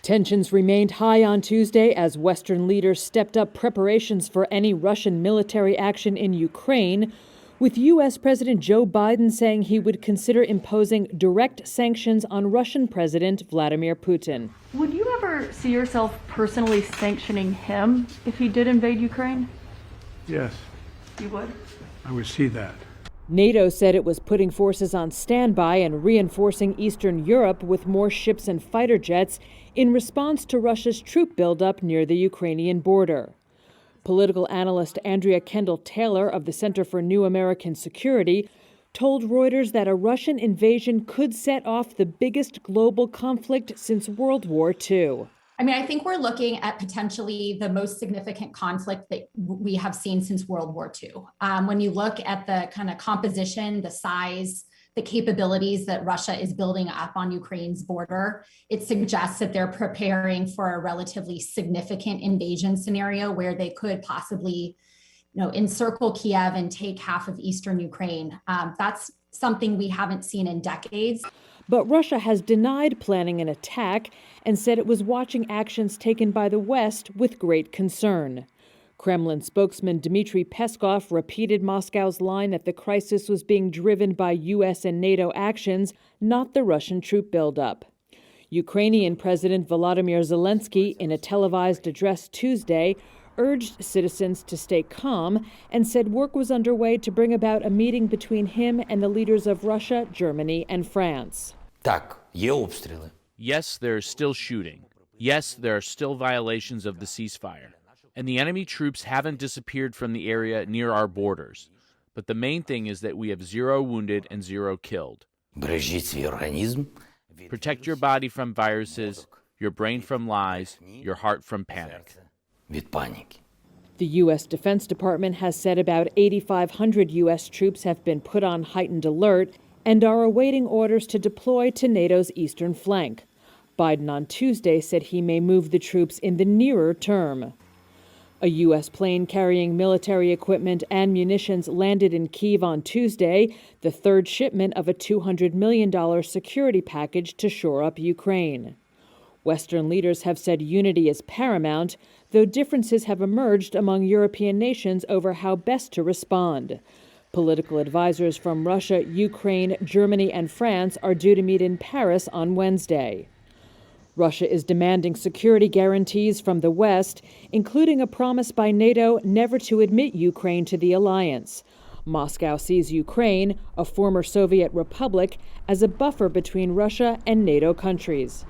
Tensions remained high on Tuesday as Western leaders stepped up preparations for any Russian military action in Ukraine, with U.S. President Joe Biden saying he would consider imposing direct sanctions on Russian President Vladimir Putin. Would you ever see yourself personally sanctioning him if he did invade Ukraine? Yes. You would? I would see that. NATO said it was putting forces on standby and reinforcing Eastern Europe with more ships and fighter jets in response to Russia's troop buildup near the Ukrainian border. Political analyst Andrea Kendall-Taylor of the Center for New American Security told Reuters that a Russian invasion could set off the biggest global conflict since World War II. I think we're looking at potentially the most significant conflict that we have seen since World War II. When you look at the kind of composition, the size, the capabilities that Russia is building up on Ukraine's border, it suggests that they're preparing for a relatively significant invasion scenario where they could possibly, encircle Kiev and take half of eastern Ukraine. That's something we haven't seen in decades. But Russia has denied planning an attack and said it was watching actions taken by the West with great concern. Kremlin spokesman Dmitry Peskov repeated Moscow's line that the crisis was being driven by U.S. and NATO actions, not the Russian troop buildup. Ukrainian President Volodymyr Zelensky, in a televised address Tuesday, urged citizens to stay calm and said work was underway to bring about a meeting between him and the leaders of Russia, Germany, and France. Yes, there's still shooting. Yes, there are still violations of the ceasefire. And the enemy troops haven't disappeared from the area near our borders. But the main thing is that we have 0 wounded and 0 killed. Protect your body from viruses, your brain from lies, your heart from panic. The U.S. Defense Department has said about 8,500 U.S. troops have been put on heightened alert and are awaiting orders to deploy to NATO's eastern flank. Biden on Tuesday said he may move the troops in the nearer term. A U.S. plane carrying military equipment and munitions landed in Kyiv on Tuesday, the third shipment of a $200 million security package to shore up Ukraine. Western leaders have said unity is paramount, though differences have emerged among European nations over how best to respond. Political advisors from Russia, Ukraine, Germany, and France are due to meet in Paris on Wednesday. Russia is demanding security guarantees from the West, including a promise by NATO never to admit Ukraine to the alliance. Moscow sees Ukraine, a former Soviet republic, as a buffer between Russia and NATO countries.